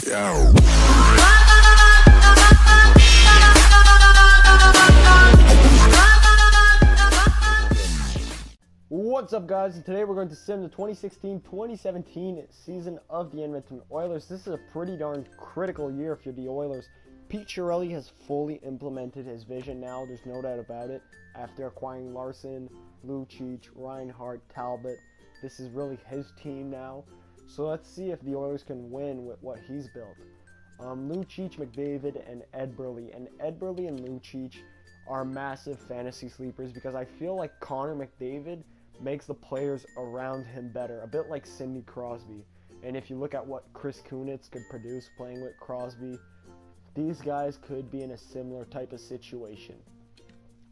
go. What's up, guys? And today we're going to sim the 2016-2017 season of the Edmonton Oilers. This is a pretty darn critical year for the Oilers. Pete Chiarelli has fully implemented his vision now, there's no doubt about it. After acquiring Larson, Lucic, Reinhart, Talbot, this is really his team now. So let's see if the Oilers can win with what he's built. Lucic, McDavid, and Ed Burley. And Ed Burley and Lucic are massive fantasy sleepers because I feel like Connor McDavid makes the players around him better, a bit like Sidney Crosby. And if you look at what Chris Kunitz could produce playing with Crosby, these guys could be in a similar type of situation.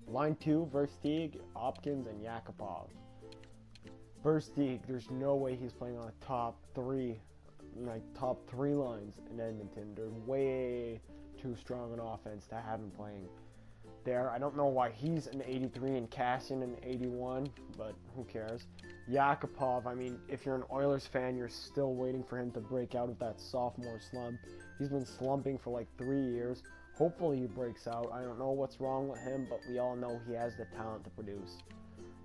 Line 2, Versteeg, Hopkins, and Yakupov. Versteeg, there's no way he's playing on a top three lines in Edmonton. They're way too strong an offense to have him playing there. I don't know why he's an 83 and Cassian an 81, but who cares. Yakupov, I mean, if you're an Oilers fan, you're still waiting for him to break out of that sophomore slump. He's been slumping for like 3 years. Hopefully he breaks out. I don't know what's wrong with him, but we all know he has the talent to produce.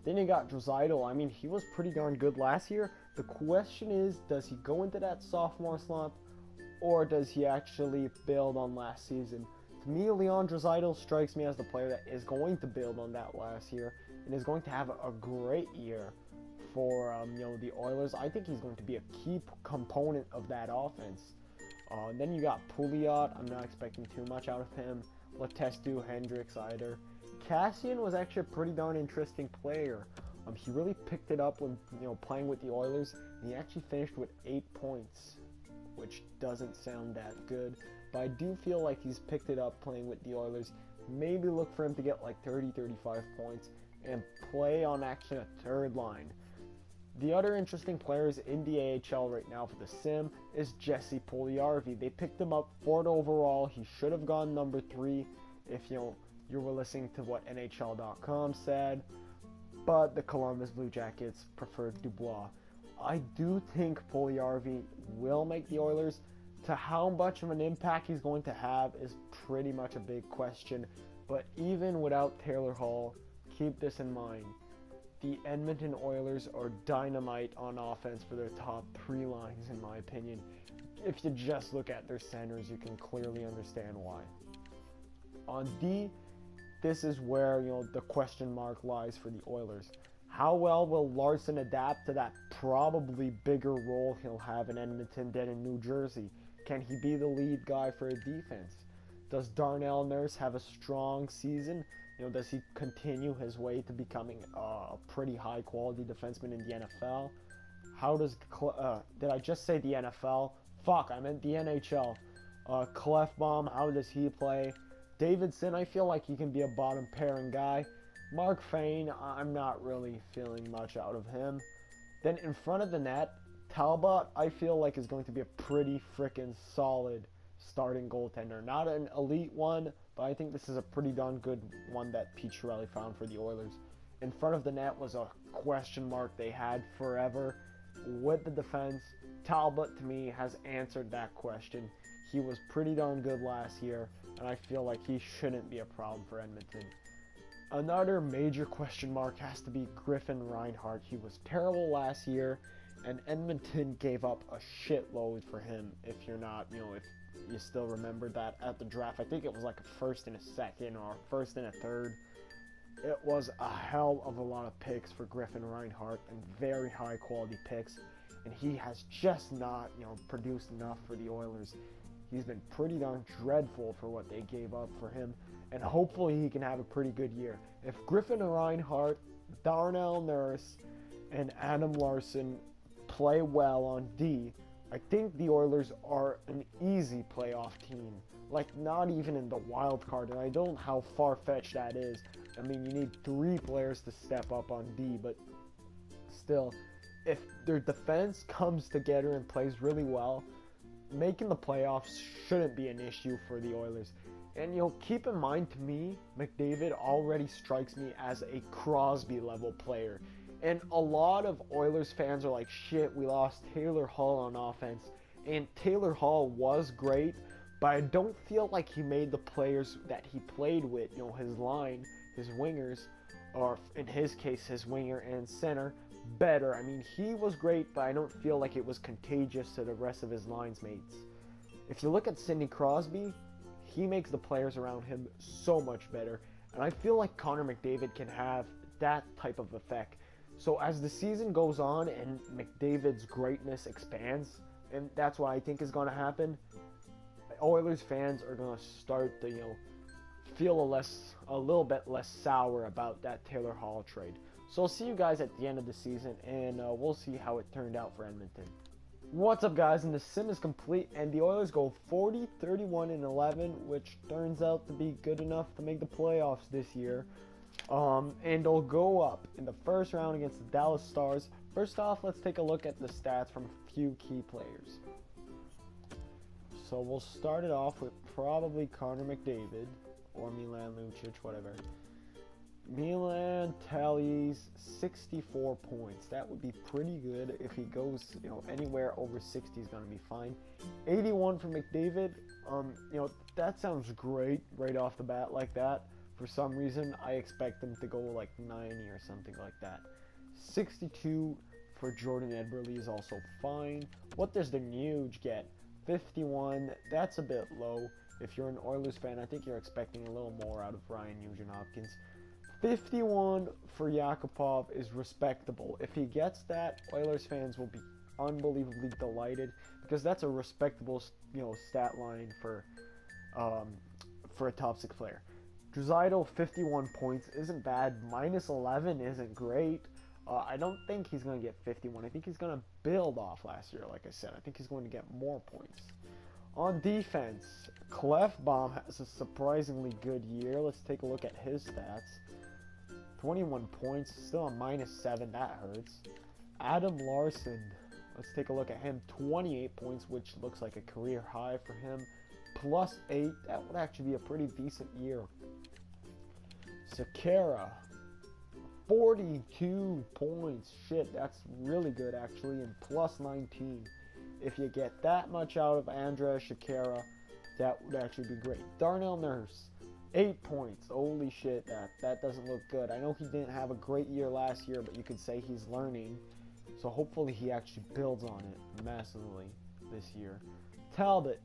Then you got Draisaitl. I mean, he was pretty darn good last year. The question is, does he go into that sophomore slump, or does he actually build on last season? To me, Leon Draisaitl strikes me as the player that is going to build on that last year and is going to have a great year for the Oilers. I think he's going to be a key component of that offense. Then you got Pouliot. I'm not expecting too much out of him. Letestu, Hendricks, either. Cassian was actually a pretty darn interesting player. He really picked it up when playing with the Oilers, and he actually finished with 8 points, which doesn't sound that good. But I do feel like he's picked it up playing with the Oilers. Maybe look for him to get like 30-35 points and play on actually a third line. The other interesting players in the AHL right now for the sim is Jesse Puljujarvi. They picked him up 4th overall. He should have gone number 3 if you were listening to what NHL.com said. But the Columbus Blue Jackets preferred Dubois. I do think Puljujarvi will make the Oilers. To how much of an impact he's going to have is pretty much a big question. But even without Taylor Hall, keep this in mind. The Edmonton Oilers are dynamite on offense for their top 3 lines, in my opinion. If you just look at their centers, you can clearly understand why. On D, this is where the question mark lies for the Oilers. How well will Larson adapt to that probably bigger role he'll have in Edmonton than in New Jersey? Can he be the lead guy for a defense? Does Darnell Nurse have a strong season? Does he continue his way to becoming a pretty high quality defenseman in the NFL? How does did I just say the NFL? Fuck, I meant the NHL. Clefbaum, how does he play? Davidson, I feel like he can be a bottom pairing guy. Mark Fane, I'm not really feeling much out of him. Then in front of the net, Talbot, I feel like is going to be a pretty freaking solid starting goaltender. Not an elite one, but I think this is a pretty darn good one that Pete Chiarelli found for the Oilers. In front of the net was a question mark they had forever with the defense. Talbot, to me, has answered that question. He was pretty darn good last year, and I feel like he shouldn't be a problem for Edmonton. Another major question mark has to be Griffin Reinhart. He was terrible last year, and Edmonton gave up a shitload for him. If you're not, if you still remember that at the draft, I think it was like a 1st and a 2nd or a 1st and a 3rd. It was a hell of a lot of picks for Griffin Reinhart and very high quality picks, and he has just not, produced enough for the Oilers. He's been pretty darn dreadful for what they gave up for him, and hopefully he can have a pretty good year. If Griffin Reinhart, Darnell Nurse, and Adam Larson play well on D, I think the Oilers are an easy playoff team. Like, not even in the wild card, and I don't know how far-fetched that is. I mean, you need 3 players to step up on D, but still, if their defense comes together and plays really well, making the playoffs shouldn't be an issue for the Oilers. And keep in mind, to me, McDavid already strikes me as a Crosby level player. And a lot of Oilers fans are like, shit, we lost Taylor Hall on offense. And Taylor Hall was great, but I don't feel like he made the players that he played with, his line, his wingers, or in his case, his winger and center, better. I mean, he was great, but I don't feel like it was contagious to the rest of his lines mates. If you look at Sidney Crosby, he makes the players around him so much better. And I feel like Connor McDavid can have that type of effect. So as the season goes on and McDavid's greatness expands, and that's what I think is going to happen, Oilers fans are going to start to, feel a little bit less sour about that Taylor Hall trade. So I'll see you guys at the end of the season, and we'll see how it turned out for Edmonton. What's up, guys? And the sim is complete, and the Oilers go 40, 31, and 11, which turns out to be good enough to make the playoffs this year. And they'll go up in the first round against the Dallas Stars. First off, let's take a look at the stats from a few key players. So we'll start it off with probably Connor McDavid or Milan Lucic, whatever. Milan tallies 64 points. That would be pretty good. If he goes, anywhere over 60 is going to be fine. 81 for McDavid. That sounds great right off the bat like that. For some reason, I expect him to go like 90 or something like that. 62 for Jordan Eberle is also fine. What does the Nuge get? 51. That's a bit low. If you're an Oilers fan, I think you're expecting a little more out of Ryan Nugent-Hopkins. 51 for Yakupov is respectable. If he gets that, Oilers fans will be unbelievably delighted because that's a respectable, stat line for a top 6 player. Draisaitl, 51 points isn't bad. Minus 11 isn't great. I don't think he's going to get 51. I think he's going to build off last year, like I said. I think he's going to get more points. On defense, Clefbaum has a surprisingly good year. Let's take a look at his stats. 21 points, still a minus 7, that hurts. Adam Larson, let's take a look at him. 28 points, which looks like a career high for him. Plus 8, that would actually be a pretty decent year. Sekera, 42 points. Shit, that's really good actually, and plus 19. If you get that much out of Andrej Sekera, that would actually be great. Darnell Nurse, 8 points. Holy shit, that doesn't look good. I know he didn't have a great year last year, but you could say he's learning. So hopefully he actually builds on it massively this year. Talbot,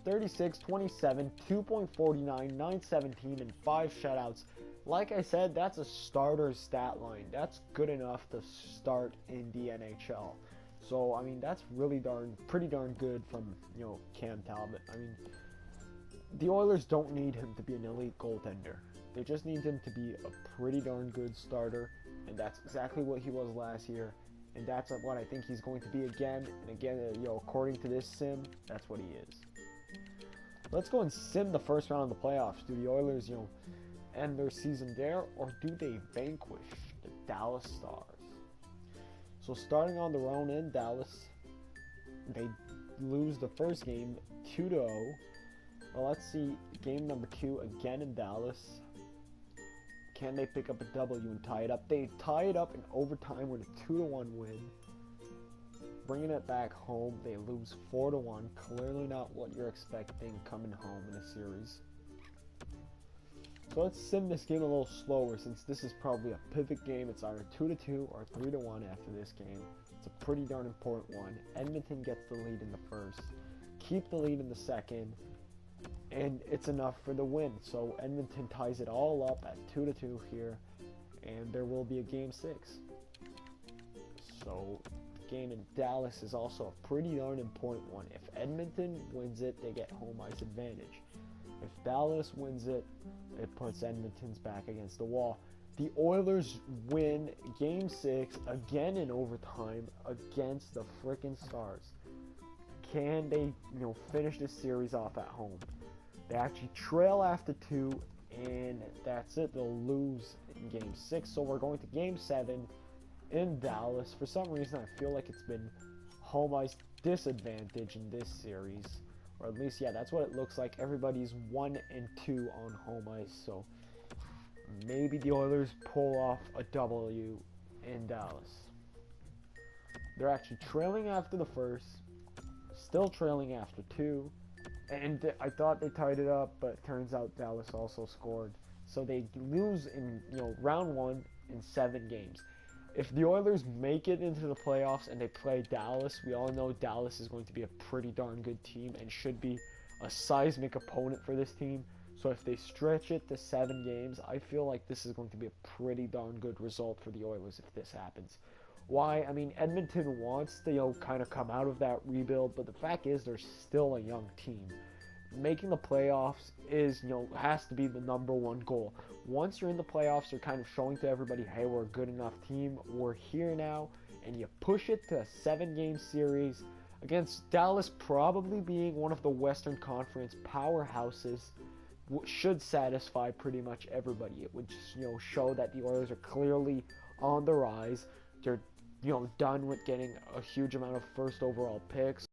36, 27, 2.49, 917, and 5 shutouts. Like I said, that's a starter stat line. That's good enough to start in the NHL. So, I mean, that's really pretty darn good from, Cam Talbot. I mean, the Oilers don't need him to be an elite goaltender. They just need him to be a pretty darn good starter, and that's exactly what he was last year. And that's what I think he's going to be again. And again, according to this sim, that's what he is. Let's go and sim the first round of the playoffs. Do the Oilers, end their season there, or do they vanquish the Dallas Stars? So starting on their own in Dallas, they lose the first game 2-0. Well, let's see game number 2 again in Dallas. Can they pick up a W and tie it up? They tie it up in overtime with a 2-1 win. Bringing it back home, they lose 4-1. Clearly not what you're expecting coming home in a series. So let's sim this game a little slower, since this is probably a pivot game. It's either 2-2 or 3-1 after this game. It's a pretty darn important one. Edmonton gets the lead in the first, keep the lead in the second, and it's enough for the win. So Edmonton ties it all up at 2-2 here, and there will be a game 6. So the game in Dallas is also a pretty darn important one. If Edmonton wins it, they get home ice advantage. If Dallas wins it, it puts Edmonton's back against the wall. The Oilers win Game 6 again in overtime against the frickin' Stars. Can they, finish this series off at home? They actually trail after 2, and that's it. They'll lose in Game 6. So we're going to Game 7 in Dallas. For some reason, I feel like it's been home ice disadvantage in this series. Or at least, that's what it looks like. Everybody's 1-2 on home ice, so maybe the Oilers pull off a W in Dallas. They're actually trailing after the first, still trailing after 2. And I thought they tied it up, but it turns out Dallas also scored. So they lose in round 1 in 7 games. If the Oilers make it into the playoffs and they play Dallas, we all know Dallas is going to be a pretty darn good team and should be a seismic opponent for this team. So if they stretch it to 7 games, I feel like this is going to be a pretty darn good result for the Oilers if this happens. Why? I mean, Edmonton wants to kind of come out of that rebuild, but the fact is they're still a young team. Making the playoffs is, has to be the number one goal. Once you're in the playoffs, you're kind of showing to everybody, hey, we're a good enough team. We're here now, and you push it to a 7-game series against Dallas probably being one of the Western Conference powerhouses. Should satisfy pretty much everybody. It would just, show that the Oilers are clearly on the rise. They're, done with getting a huge amount of first overall picks.